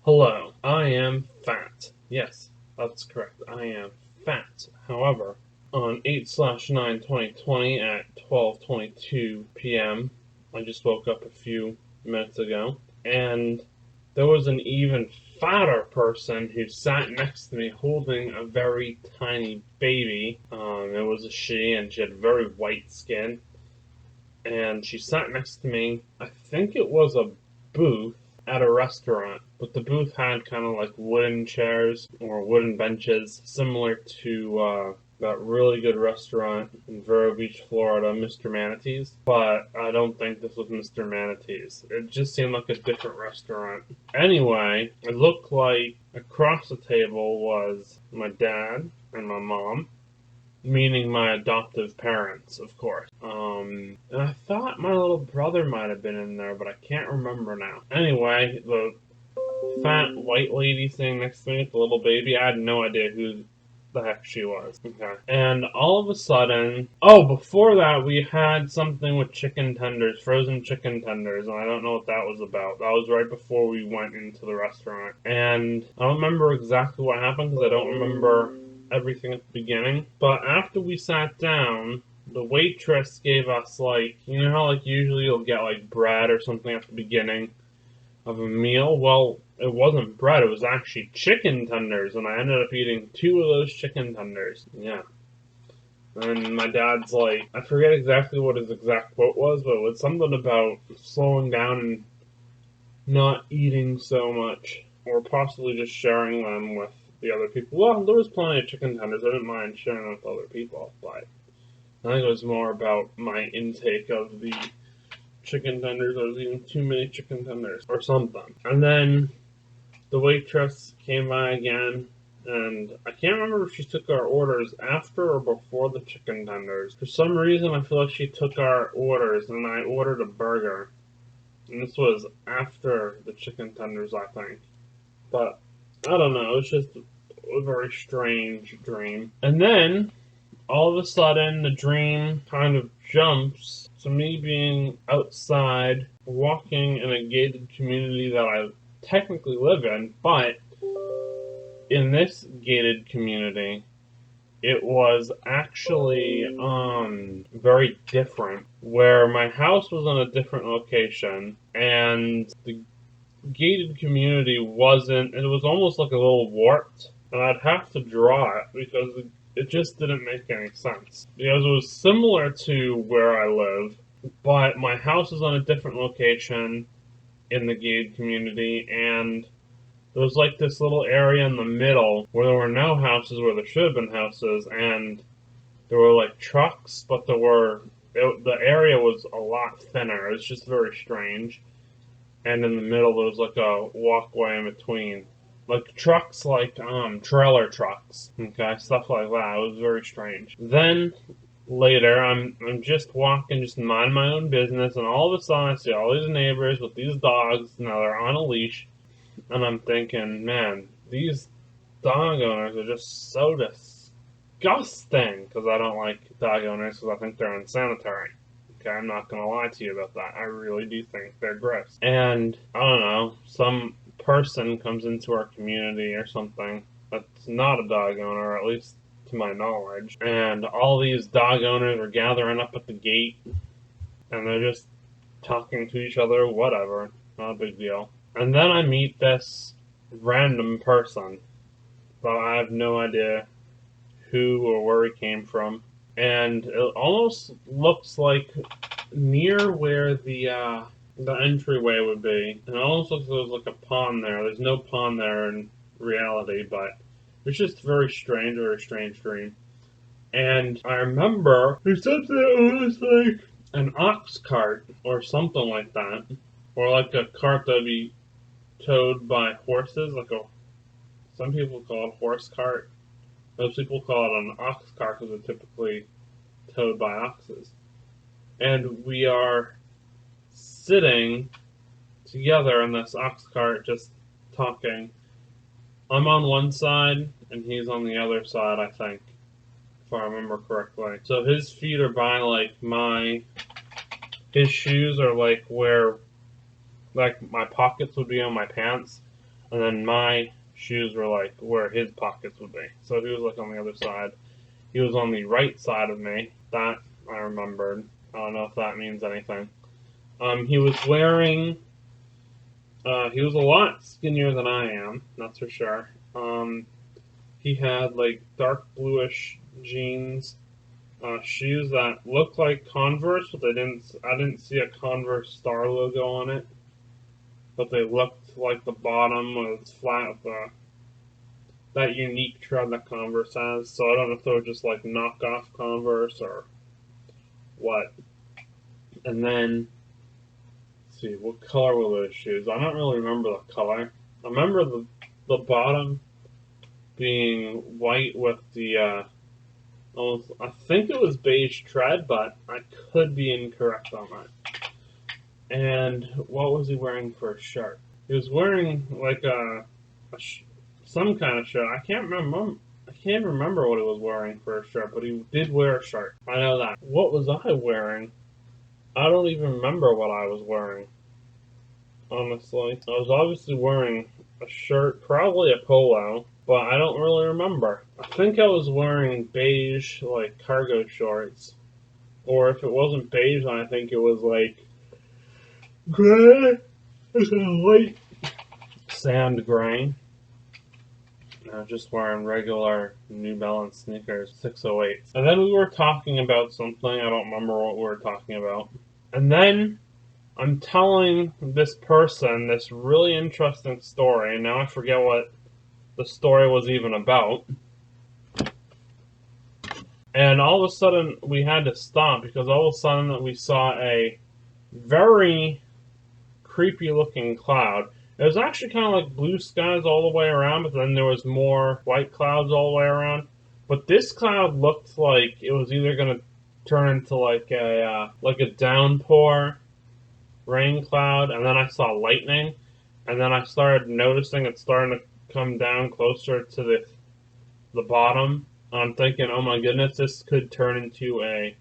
Hello, I am fat. Yes, that's correct. I am fat. However, on 8/9/2020 at 12:22 p.m., I just woke up a few minutes ago, and there was an even fatter person who sat next to me holding a very tiny baby. It was a she, and she had very white skin, and she sat next to me. I think it was a booth at a restaurant, but the booth had kind of like wooden chairs or wooden benches, similar to that really good restaurant in Vero Beach, Florida, Mr. Manatee's. But I don't think this was Mr. Manatee's. It just seemed like a different restaurant. Anyway, it looked like across the table was my dad and my mom, meaning my adoptive parents, of course. And I thought my little brother might have been in there, but I can't remember now. Anyway, the fat white lady sitting next to me with the little baby, I had no idea who the heck she was. Okay. And all of a sudden, oh, before that, we had something with chicken tenders, frozen chicken tenders, and I don't know what that was about. That was right before we went into the restaurant. And I don't remember exactly what happened because I don't remember everything at the beginning. But after we sat down, the waitress gave us, like, you know how like usually you'll get like bread or something at the beginning of a meal? Well, it wasn't bread, it was actually chicken tenders, and I ended up eating two of those chicken tenders. Yeah. And my dad's like, I forget exactly what his exact quote was, but it was something about slowing down and not eating so much, or possibly just sharing them with the other people. Well, there was plenty of chicken tenders. I didn't mind sharing them with other people, but I think it was more about my intake of the chicken tenders. I was eating too many chicken tenders or something. And then the waitress came by again, and I can't remember if she took our orders after or before the chicken tenders. For some reason, I feel like she took our orders, and I ordered a burger. And this was after the chicken tenders, I think. But I don't know, it's just a very strange dream. And then all of a sudden, the dream kind of jumps to me being outside, walking in a gated community that I technically live in, but in this gated community, it was actually very different. Where my house was in a different location, and the gated community wasn't. It was almost like a little warped, and I'd have to draw it because it just didn't make any sense. Because it was similar to where I live, but my house is on a different location in the gated community, and there was like this little area in the middle where there were no houses where there should have been houses, and there were like trucks, but the area was a lot thinner. It was just very strange. And in the middle there was like a walkway in between, like trucks, like trailer trucks, okay, stuff like that. It was very strange. Then later, I'm just walking, just mind my own business, and all of a sudden I see all these neighbors with these dogs. Now they're on a leash, and I'm thinking, man, these dog owners are just so disgusting. Because I don't like dog owners because I think they're unsanitary. Okay, I'm not gonna lie to you about that. I really do think they're gross. And I don't know, some person comes into our community or something that's not a dog owner, at least to my knowledge. And all these dog owners are gathering up at the gate, and they're just talking to each other, whatever, not a big deal. And then I meet this random person, but I have no idea who or where he came from. And it almost looks like near where the entryway would be. And it almost looks like there's like a pond there. There's no pond there in reality, but it's just very strange dream. And I remember there's something that was like an ox cart or something like that, or like a cart that'd be towed by horses, like a some people call it horse cart. Most people call it an ox cart because it's typically towed by oxes. And we are sitting together in this ox cart just talking. I'm on one side and he's on the other side, I think, if I remember correctly. So his feet are by like his shoes are like where like my pockets would be on my pants, and then my shoes were like where his pockets would be. So he was like on the other side. He was on the right side of me. That I remembered. I don't know if that means anything. He was wearing. He was a lot skinnier than I am. That's for sure. He had like dark bluish jeans, shoes that looked like Converse, but they didn't. I didn't see a Converse star logo on it, but they looked like the bottom was flat with that unique tread that Converse has. So I don't know if they were just like knockoff Converse or what. And then, let's see, what color were those shoes? I don't really remember the color. I remember the bottom being white with the almost, I think it was beige tread, but I could be incorrect on that. And what was he wearing for a shirt? He was wearing like some kind of shirt. I can't remember. I can't remember what he was wearing for a shirt, but he did wear a shirt. I know that. What was I wearing? I don't even remember what I was wearing. Honestly, I was obviously wearing a shirt, probably a polo, but I don't really remember. I think I was wearing beige, like, cargo shorts. Or if it wasn't beige, I think it was, like, gray, light sand gray. I was just wearing regular New Balance sneakers, 608s. And then we were talking about something, I don't remember what we were talking about. And then I'm telling this person this really interesting story, and now I forget what the story was even about. And all of a sudden, we had to stop because all of a sudden we saw a very creepy looking cloud. It was actually kind of like blue skies all the way around, but then there was more white clouds all the way around. But this cloud looked like it was either going to turn into like a downpour rain cloud, and then I saw lightning, and then I started noticing it starting to come down closer to the bottom. I'm thinking, oh my goodness, this could turn into a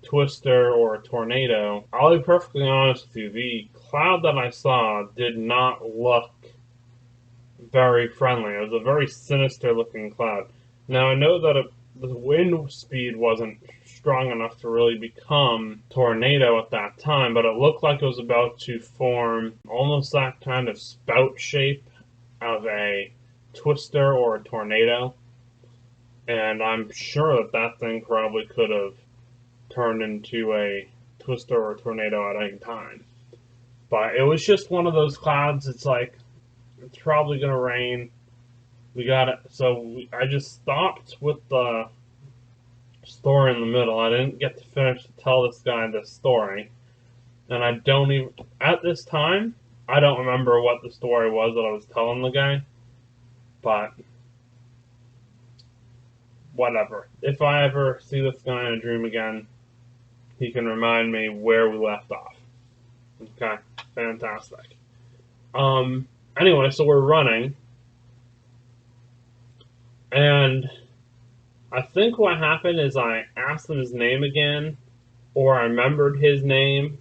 twister or a tornado. I'll be perfectly honest with you, the cloud that I saw did not look very friendly. It was a very sinister looking cloud. Now I know that the wind speed wasn't strong enough to really become tornado at that time, but it looked like it was about to form almost that kind of spout shape of a twister or a tornado. And I'm sure that thing probably could have turned into a twister or a tornado at any time. But it was just one of those clouds. It's like, it's probably going to rain. We got it. So I just stopped with the story in the middle. I didn't get to finish to tell this guy this story. And I don't even, at this time, I don't remember what the story was that I was telling the guy. But whatever. If I ever see this guy in a dream again, he can remind me where we left off. Okay, fantastic. Anyway, so we're running, and I think what happened is I asked him his name again, or I remembered his name,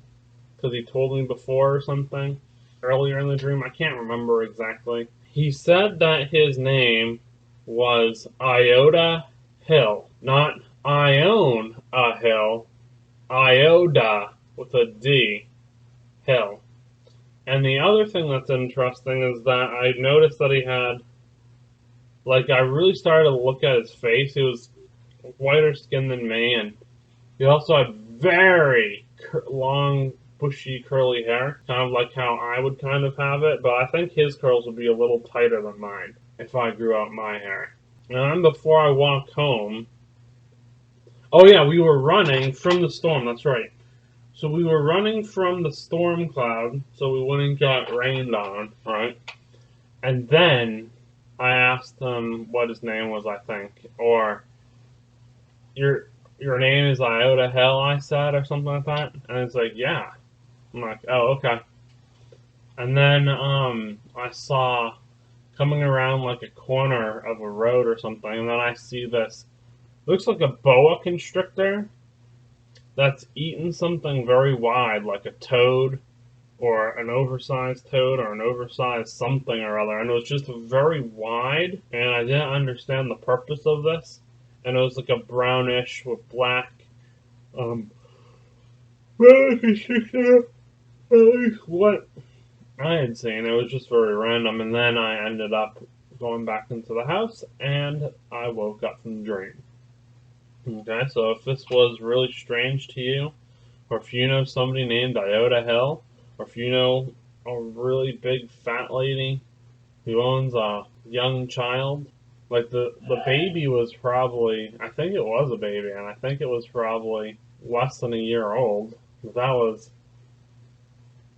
because he told me before or something, earlier in the dream. I can't remember exactly. He said that his name was Iota Hill, not I own a hill, Iota with a D, Hill. And the other thing that's interesting is that I noticed that he had, like, I really started to look at his face. He was whiter skinned than me, and he also had very long, bushy, curly hair, kind of like how I would kind of have it, but I think his curls would be a little tighter than mine if I grew out my hair. And then before I walked home, oh yeah, we were running from the storm, that's right. So we were running from the storm cloud, so we wouldn't get rained on, right? And then I asked him what his name was, I think, or your name is Iota Hell, I said, or something like that. And it's like, yeah. I'm like, oh, okay. And then I saw coming around like a corner of a road or something, and then I see this, looks like a boa constrictor that's eaten something very wide, like a toad or an oversized toad or an oversized something or other, and it was just very wide, and I didn't understand the purpose of this, and it was like a brownish with black, what I had seen. It was just very random, and then I ended up going back into the house, and I woke up from the dream. Okay, so if this was really strange to you, or if you know somebody named Iota Hill, or if you know a really big fat lady who owns a young child, like the baby was probably, I think it was a baby, and I think it was probably less than a year old. That was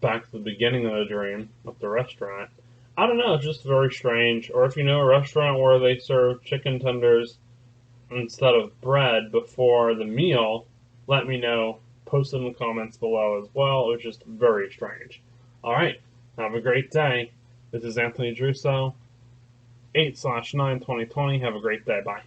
back to the beginning of the dream of the restaurant. I don't know, it's just very strange. Or if you know a restaurant where they serve chicken tenders instead of bread before the meal, let me know. Post it in the comments below as well. It was just very strange. Alright, have a great day. This is Anthony Giarrusso, 8/9/2020. Have a great day. Bye.